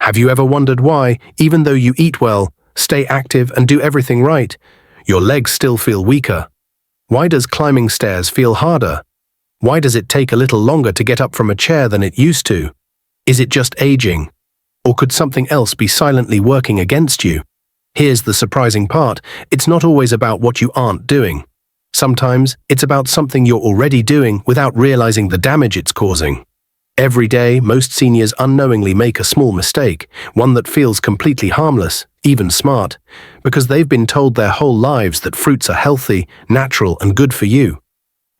Have you ever wondered why, even though you eat well, stay active and do everything right, your legs still feel weaker? Why does climbing stairs feel harder? Why does it take a little longer to get up from a chair than it used to? Is it just aging? Or could something else be silently working against you? Here's the surprising part: it's not always about what you aren't doing. Sometimes it's about something you're already doing without realizing the damage it's causing. Every day, most seniors unknowingly make a small mistake, one that feels completely harmless, even smart, because they've been told their whole lives that fruits are healthy, natural, and good for you.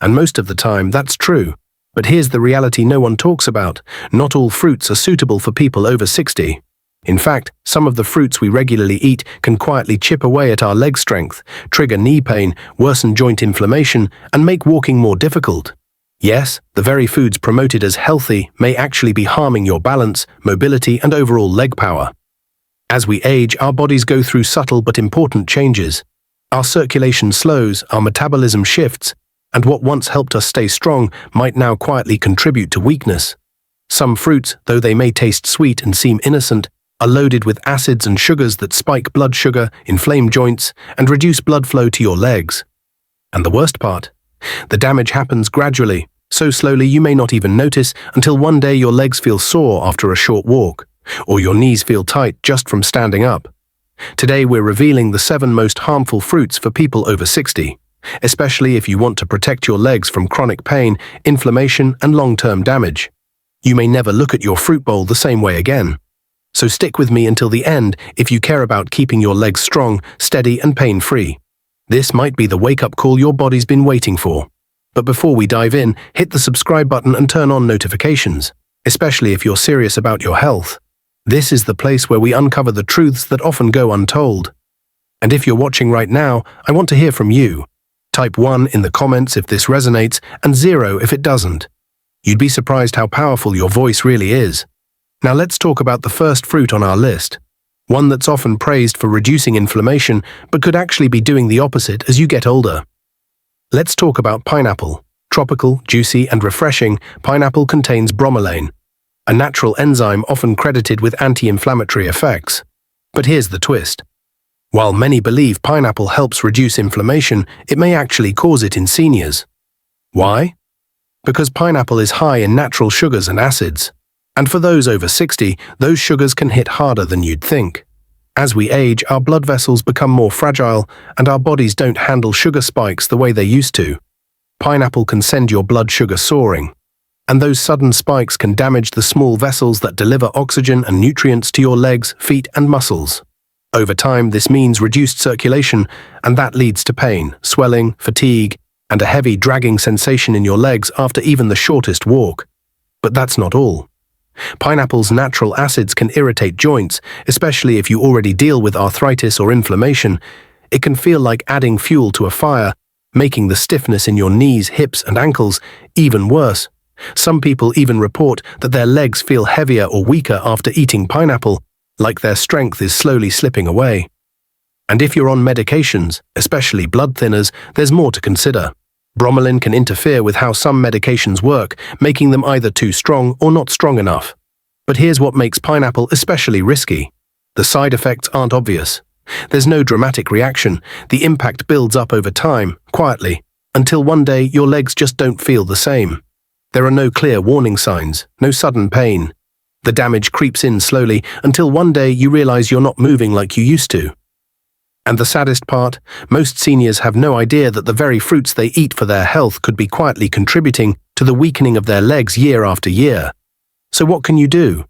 And most of the time, that's true. But here's the reality no one talks about: not all fruits are suitable for people over 60. In fact, some of the fruits we regularly eat can quietly chip away at our leg strength, trigger knee pain, worsen joint inflammation, and make walking more difficult. Yes, the very foods promoted as healthy may actually be harming your balance, mobility, and overall leg power. As we age, our bodies go through subtle but important changes. Our circulation slows, our metabolism shifts, and what once helped us stay strong might now quietly contribute to weakness. Some fruits, though they may taste sweet and seem innocent, are loaded with acids and sugars that spike blood sugar, inflame joints, and reduce blood flow to your legs. And the worst part? The damage happens gradually, so slowly you may not even notice until one day your legs feel sore after a short walk, or your knees feel tight just from standing up. Today we're revealing the 7 most harmful fruits for people over 60, especially if you want to protect your legs from chronic pain, inflammation, and long-term damage. You may never look at your fruit bowl the same way again. So stick with me until the end if you care about keeping your legs strong, steady, and pain-free. This might be the wake-up call your body's been waiting for. But before we dive in, hit the subscribe button and turn on notifications, especially if you're serious about your health. This is the place where we uncover the truths that often go untold. And if you're watching right now, I want to hear from you. Type 1 in the comments if this resonates, and 0 if it doesn't. You'd be surprised how powerful your voice really is. Now let's talk about the first fruit on our list. One that's often praised for reducing inflammation, but could actually be doing the opposite as you get older. Let's talk about pineapple. Tropical, juicy, and refreshing, pineapple contains bromelain, a natural enzyme often credited with anti-inflammatory effects. But here's the twist. While many believe pineapple helps reduce inflammation, it may actually cause it in seniors. Why? Because pineapple is high in natural sugars and acids. And for those over 60, those sugars can hit harder than you'd think. As we age, our blood vessels become more fragile, and our bodies don't handle sugar spikes the way they used to. Pineapple can send your blood sugar soaring, and those sudden spikes can damage the small vessels that deliver oxygen and nutrients to your legs, feet, and muscles. Over time, this means reduced circulation, and that leads to pain, swelling, fatigue, and a heavy dragging sensation in your legs after even the shortest walk. But that's not all. Pineapple's natural acids can irritate joints, especially if you already deal with arthritis or inflammation. It can feel like adding fuel to a fire, making the stiffness in your knees, hips, and ankles even worse. Some people even report that their legs feel heavier or weaker after eating pineapple, like their strength is slowly slipping away. And if you're on medications, especially blood thinners, there's more to consider. Bromelain can interfere with how some medications work, making them either too strong or not strong enough. But here's what makes pineapple especially risky. The side effects aren't obvious. There's no dramatic reaction. The impact builds up over time, quietly, until one day your legs just don't feel the same. There are no clear warning signs, no sudden pain. The damage creeps in slowly until one day you realize you're not moving like you used to. And the saddest part, most seniors have no idea that the very fruits they eat for their health could be quietly contributing to the weakening of their legs year after year. So what can you do?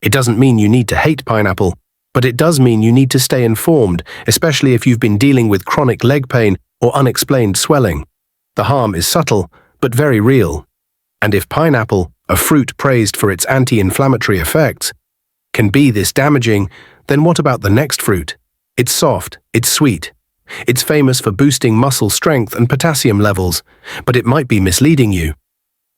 It doesn't mean you need to hate pineapple, but it does mean you need to stay informed, especially if you've been dealing with chronic leg pain or unexplained swelling. The harm is subtle, but very real. And if pineapple, a fruit praised for its anti-inflammatory effects, can be this damaging, then what about the next fruit? It's soft, it's sweet. It's famous for boosting muscle strength and potassium levels, but it might be misleading you.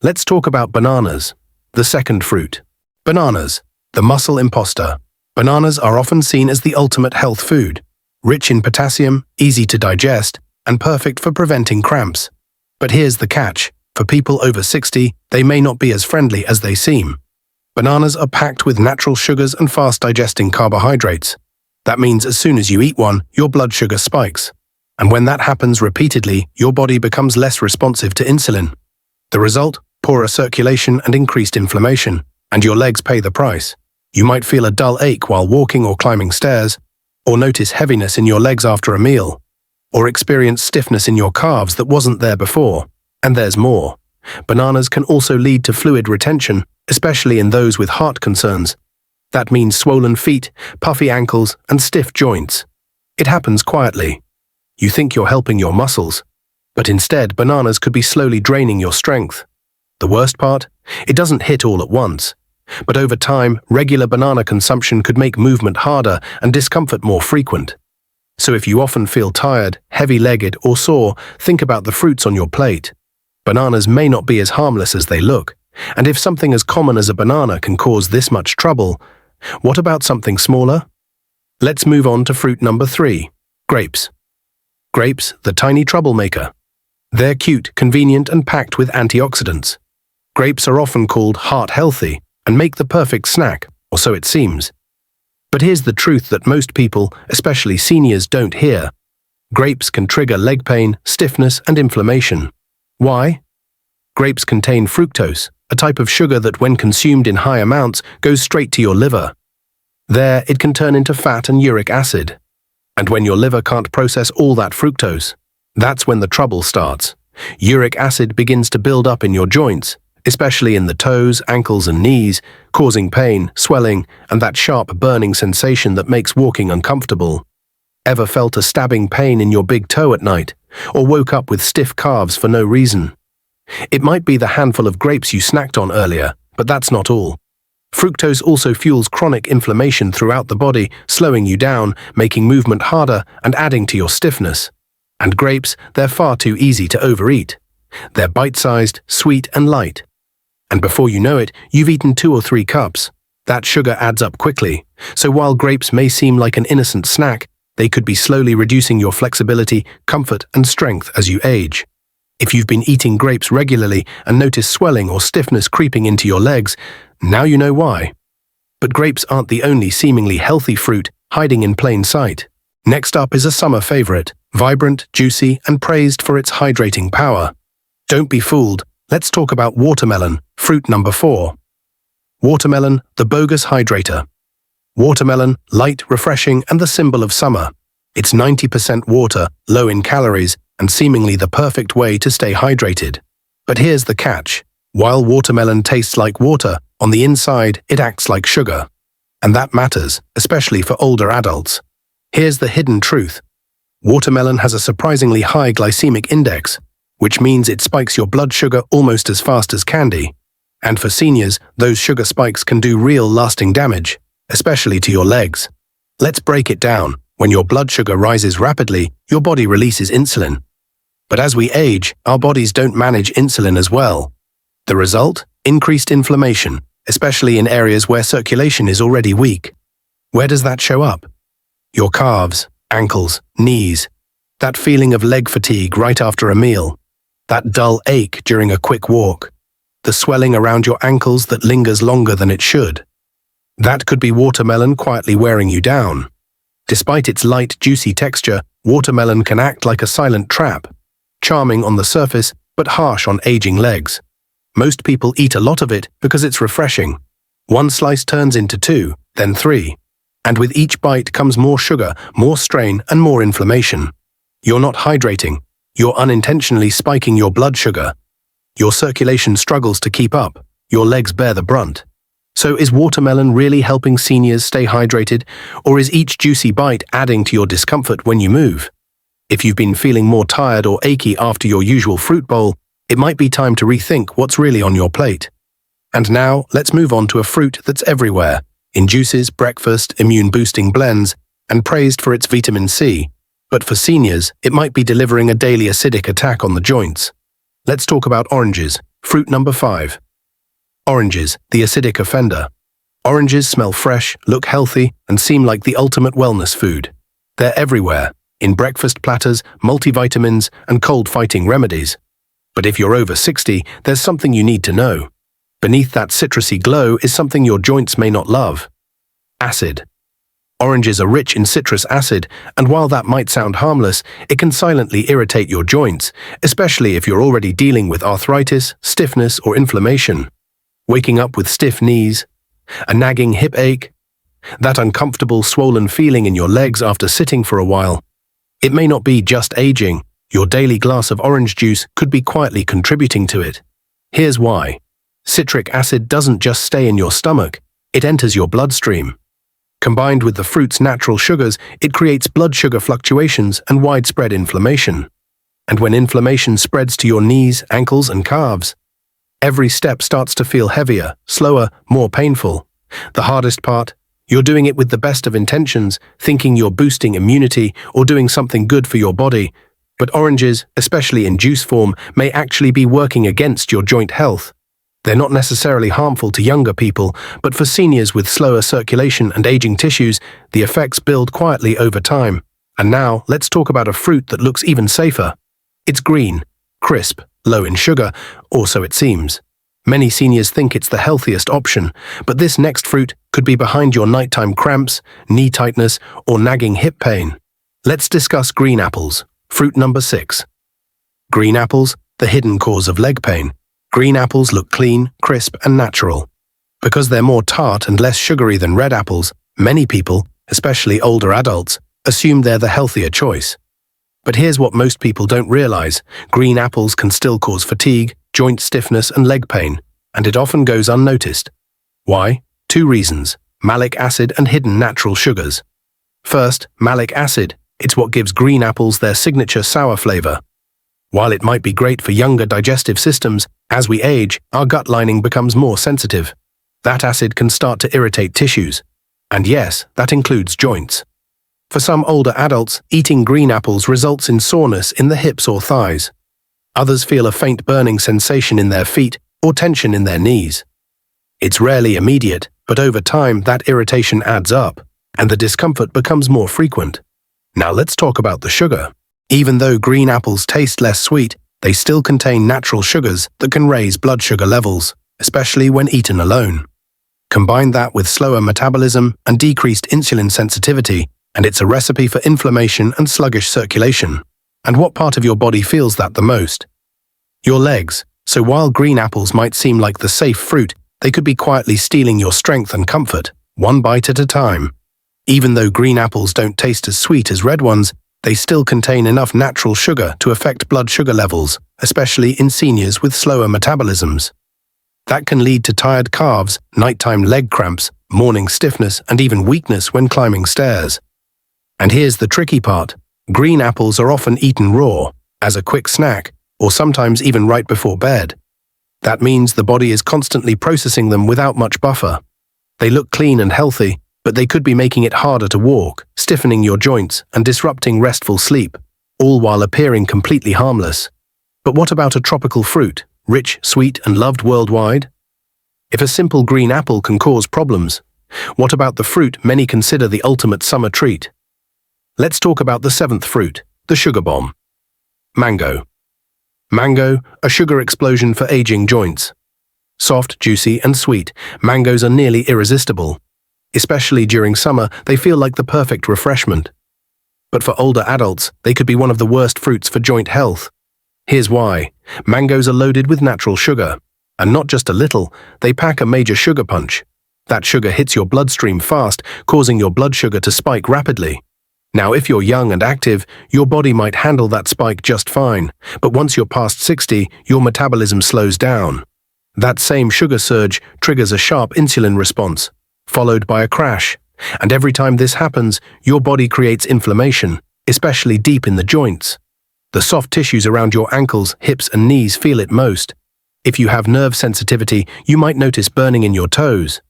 Let's talk about bananas, the second fruit. Bananas, the muscle imposter. Bananas are often seen as the ultimate health food, rich in potassium, easy to digest, and perfect for preventing cramps. But here's the catch. For people over 60, they may not be as friendly as they seem. Bananas are packed with natural sugars and fast-digesting carbohydrates. That means as soon as you eat one, your blood sugar spikes. And when that happens repeatedly, your body becomes less responsive to insulin. The result? Poorer circulation and increased inflammation, and your legs pay the price. You might feel a dull ache while walking or climbing stairs, or notice heaviness in your legs after a meal, or experience stiffness in your calves that wasn't there before. And there's more. Bananas can also lead to fluid retention, especially in those with heart concerns. That means swollen feet, puffy ankles, and stiff joints. It happens quietly. You think you're helping your muscles, but instead bananas could be slowly draining your strength. The worst part? It doesn't hit all at once. But over time, regular banana consumption could make movement harder and discomfort more frequent. So if you often feel tired, heavy-legged, or sore, think about the fruits on your plate. Bananas may not be as harmless as they look, and if something as common as a banana can cause this much trouble, what about something smaller? Let's move on to fruit number 3, grapes. Grapes, the tiny troublemaker. They're cute, convenient, and packed with antioxidants. Grapes are often called heart-healthy and make the perfect snack, or so it seems. But here's the truth that most people, especially seniors, don't hear. Grapes can trigger leg pain, stiffness, and inflammation. Why? Grapes contain fructose, a type of sugar that when consumed in high amounts goes straight to your liver. There, it can turn into fat and uric acid. And when your liver can't process all that fructose, that's when the trouble starts. Uric acid begins to build up in your joints, especially in the toes, ankles, and knees, causing pain, swelling, and that sharp burning sensation that makes walking uncomfortable. Ever felt a stabbing pain in your big toe at night, or woke up with stiff calves for no reason? It might be the handful of grapes you snacked on earlier, but that's not all. Fructose also fuels chronic inflammation throughout the body, slowing you down, making movement harder, and adding to your stiffness. And grapes, they're far too easy to overeat. They're bite-sized, sweet, and light. And before you know it, you've eaten 2 or 3 cups. That sugar adds up quickly, so while grapes may seem like an innocent snack, they could be slowly reducing your flexibility, comfort, and strength as you age. If you've been eating grapes regularly and notice swelling or stiffness creeping into your legs, now you know why. But grapes aren't the only seemingly healthy fruit hiding in plain sight. Next up is a summer favorite, vibrant, juicy, and praised for its hydrating power. Don't be fooled. Let's talk about watermelon, fruit number 4. Watermelon, the bogus hydrator. Watermelon, light, refreshing, and the symbol of summer. It's 90% water, low in calories, and seemingly the perfect way to stay hydrated. But here's the catch. While watermelon tastes like water, on the inside it acts like sugar. And that matters, especially for older adults. Here's the hidden truth. Watermelon has a surprisingly high glycemic index, which means it spikes your blood sugar almost as fast as candy. And for seniors, those sugar spikes can do real lasting damage, especially to your legs. Let's break it down. When your blood sugar rises rapidly, your body releases insulin. But as we age, our bodies don't manage insulin as well. The result? Increased inflammation, especially in areas where circulation is already weak. Where does that show up? Your calves, ankles, knees. That feeling of leg fatigue right after a meal. That dull ache during a quick walk. The swelling around your ankles that lingers longer than it should. That could be watermelon quietly wearing you down. Despite its light, juicy texture, watermelon can act like a silent trap. Charming on the surface, but harsh on aging legs. Most people eat a lot of it because it's refreshing. One slice turns into 2, then 3. And with each bite comes more sugar, more strain, and more inflammation. You're not hydrating. You're unintentionally spiking your blood sugar. Your circulation struggles to keep up. Your legs bear the brunt. So is watermelon really helping seniors stay hydrated, or is each juicy bite adding to your discomfort when you move? If you've been feeling more tired or achy after your usual fruit bowl, it might be time to rethink what's really on your plate. And now, let's move on to a fruit that's everywhere, in juices, breakfast, immune-boosting blends, and praised for its vitamin C. But for seniors, it might be delivering a daily acidic attack on the joints. Let's talk about oranges, fruit number 5. Oranges, the acidic offender. Oranges smell fresh, look healthy, and seem like the ultimate wellness food. They're everywhere, in breakfast platters, multivitamins, and cold-fighting remedies. But if you're over 60, there's something you need to know. Beneath that citrusy glow is something your joints may not love. Acid. Oranges are rich in citrus acid, and while that might sound harmless, it can silently irritate your joints, especially if you're already dealing with arthritis, stiffness, or inflammation. Waking up with stiff knees, a nagging hip ache, that uncomfortable swollen feeling in your legs after sitting for a while. It may not be just aging. Your daily glass of orange juice could be quietly contributing to it. Here's why. Citric acid doesn't just stay in your stomach, it enters your bloodstream. Combined with the fruit's natural sugars, it creates blood sugar fluctuations and widespread inflammation. And when inflammation spreads to your knees, ankles, and calves, every step starts to feel heavier, slower, more painful. The hardest part? You're doing it with the best of intentions, thinking you're boosting immunity or doing something good for your body. But oranges, especially in juice form, may actually be working against your joint health. They're not necessarily harmful to younger people, but for seniors with slower circulation and aging tissues, the effects build quietly over time. And now, let's talk about a fruit that looks even safer. It's green, crisp, low in sugar, or so it seems. Many seniors think it's the healthiest option, but this next fruit could be behind your nighttime cramps, knee tightness, or nagging hip pain. Let's discuss green apples. Fruit number 6. Green apples, the hidden cause of leg pain. Green apples look clean, crisp, and natural. Because they're more tart and less sugary than red apples, many people, especially older adults, assume they're the healthier choice. But here's what most people don't realize. Green apples can still cause fatigue, joint stiffness, and leg pain, and it often goes unnoticed. Why? 2 reasons: malic acid and hidden natural sugars. First, malic acid. It's what gives green apples their signature sour flavor. While it might be great for younger digestive systems, as we age, our gut lining becomes more sensitive. That acid can start to irritate tissues. And yes, that includes joints. For some older adults, eating green apples results in soreness in the hips or thighs. Others feel a faint burning sensation in their feet or tension in their knees. It's rarely immediate, but over time that irritation adds up, and the discomfort becomes more frequent. Now let's talk about the sugar. Even though green apples taste less sweet, they still contain natural sugars that can raise blood sugar levels, especially when eaten alone. Combine that with slower metabolism and decreased insulin sensitivity, and it's a recipe for inflammation and sluggish circulation. And what part of your body feels that the most? Your legs. So while green apples might seem like the safe fruit, they could be quietly stealing your strength and comfort, one bite at a time. Even though green apples don't taste as sweet as red ones, they still contain enough natural sugar to affect blood sugar levels, especially in seniors with slower metabolisms. That can lead to tired calves, nighttime leg cramps, morning stiffness, and even weakness when climbing stairs. And here's the tricky part. Green apples are often eaten raw, as a quick snack, or sometimes even right before bed. That means the body is constantly processing them without much buffer. They look clean and healthy, but they could be making it harder to walk, stiffening your joints, and disrupting restful sleep, all while appearing completely harmless. But what about a tropical fruit, rich, sweet, and loved worldwide? If a simple green apple can cause problems, what about the fruit many consider the ultimate summer treat? Let's talk about the 7th fruit, the sugar bomb. Mango. Mango, a sugar explosion for aging joints. Soft, juicy, and sweet, mangoes are nearly irresistible. Especially during summer, they feel like the perfect refreshment. But for older adults, they could be one of the worst fruits for joint health. Here's why. Mangoes are loaded with natural sugar. And not just a little, they pack a major sugar punch. That sugar hits your bloodstream fast, causing your blood sugar to spike rapidly. Now, if you're young and active, your body might handle that spike just fine. But once you're past 60, your metabolism slows down. That same sugar surge triggers a sharp insulin response, followed by a crash. And every time this happens, your body creates inflammation, especially deep in the joints. The soft tissues around your ankles, hips, and knees feel it most. If you have nerve sensitivity, you might notice burning in your toes,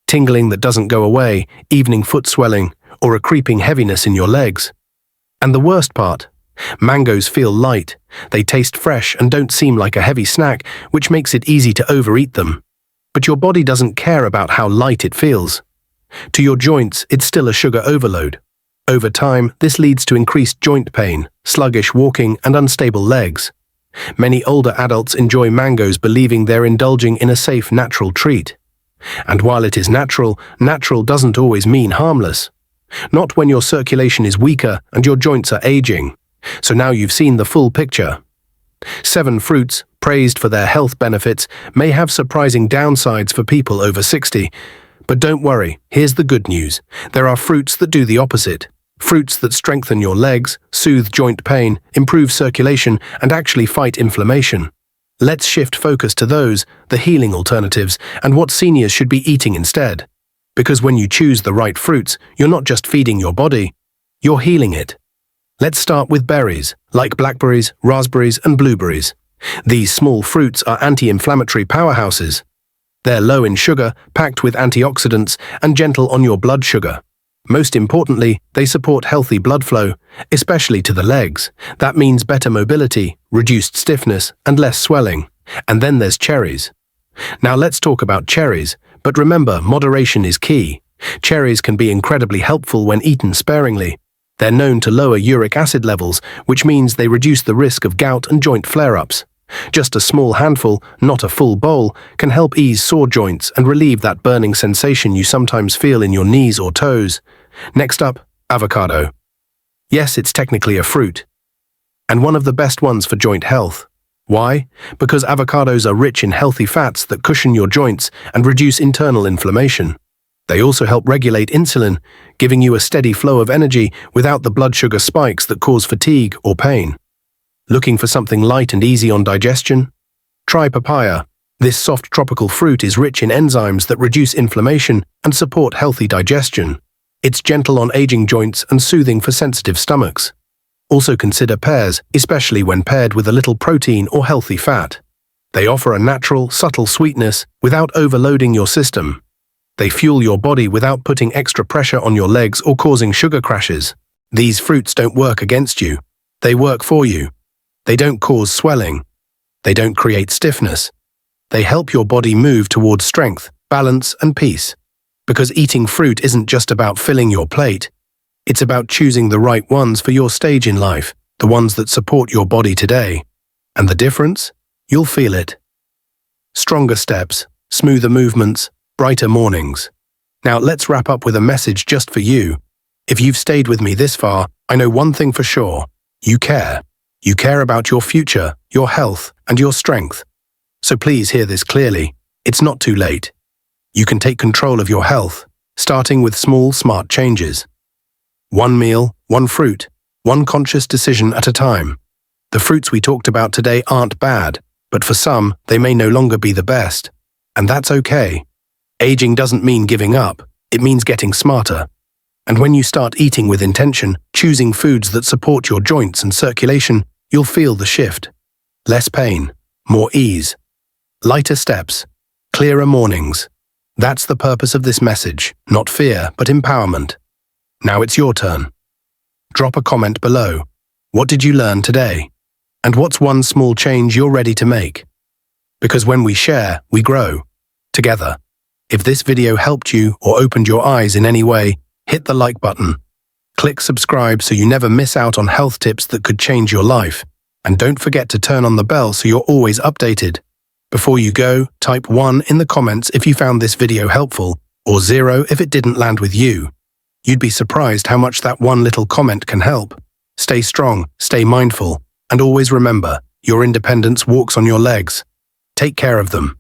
tingling that doesn't go away, evening foot swelling, or a creeping heaviness in your legs. And the worst part, mangoes feel light. They taste fresh and don't seem like a heavy snack, which makes it easy to overeat them. But your body doesn't care about how light it feels. To your joints, it's still a sugar overload. Over time, this leads to increased joint pain, sluggish walking, and unstable legs. Many older adults enjoy mangoes believing they're indulging in a safe, natural treat. And while it is natural, natural doesn't always mean harmless. Not when your circulation is weaker and your joints are aging. So now you've seen the full picture. 7 fruits, praised for their health benefits, may have surprising downsides for people over 60. But don't worry, here's the good news. There are fruits that do the opposite. Fruits that strengthen your legs, soothe joint pain, improve circulation, and actually fight inflammation. Let's shift focus to those, the healing alternatives, and what seniors should be eating instead. Because when you choose the right fruits, you're not just feeding your body, you're healing it. Let's start with berries, like blackberries, raspberries, and blueberries. These small fruits are anti-inflammatory powerhouses. They're low in sugar, packed with antioxidants, and gentle on your blood sugar. Most importantly, they support healthy blood flow, especially to the legs. That means better mobility, reduced stiffness, and less swelling. And then there's cherries. Now let's talk about cherries, but remember, moderation is key. Cherries can be incredibly helpful when eaten sparingly. They're known to lower uric acid levels, which means they reduce the risk of gout and joint flare-ups. Just a small handful, not a full bowl, can help ease sore joints and relieve that burning sensation you sometimes feel in your knees or toes. Next up, avocado. Yes, it's technically a fruit, and one of the best ones for joint health. Why? Because avocados are rich in healthy fats that cushion your joints and reduce internal inflammation. They also help regulate insulin, giving you a steady flow of energy without the blood sugar spikes that cause fatigue or pain. Looking for something light and easy on digestion? Try papaya. This soft tropical fruit is rich in enzymes that reduce inflammation and support healthy digestion. It's gentle on aging joints and soothing for sensitive stomachs. Also consider pears, especially when paired with a little protein or healthy fat. They offer a natural, subtle sweetness without overloading your system. They fuel your body without putting extra pressure on your legs or causing sugar crashes. These fruits don't work against you. They work for you. They don't cause swelling. They don't create stiffness. They help your body move towards strength, balance, and peace. Because eating fruit isn't just about filling your plate. It's about choosing the right ones for your stage in life, the ones that support your body today. And the difference? You'll feel it. Stronger steps, smoother movements, brighter mornings. Now let's wrap up with a message just for you. If you've stayed with me this far, I know one thing for sure. You care. You care about your future, your health, and your strength. So please hear this clearly. It's not too late. You can take control of your health, starting with small, smart changes. One meal, one fruit, one conscious decision at a time. The fruits we talked about today aren't bad, but for some, they may no longer be the best. And that's okay. Aging doesn't mean giving up, it means getting smarter. And when you start eating with intention, choosing foods that support your joints and circulation, you'll feel the shift. Less pain, more ease, lighter steps, clearer mornings. That's the purpose of this message, not fear, but empowerment. Now it's your turn. Drop a comment below. What did you learn today? And what's one small change you're ready to make? Because when we share, we grow. Together. If this video helped you or opened your eyes in any way, hit the like button. Click subscribe so you never miss out on health tips that could change your life. And don't forget to turn on the bell so you're always updated. Before you go, type 1 in the comments if you found this video helpful, or 0 if it didn't land with you. You'd be surprised how much that one little comment can help. Stay strong, stay mindful, and always remember, your independence walks on your legs. Take care of them.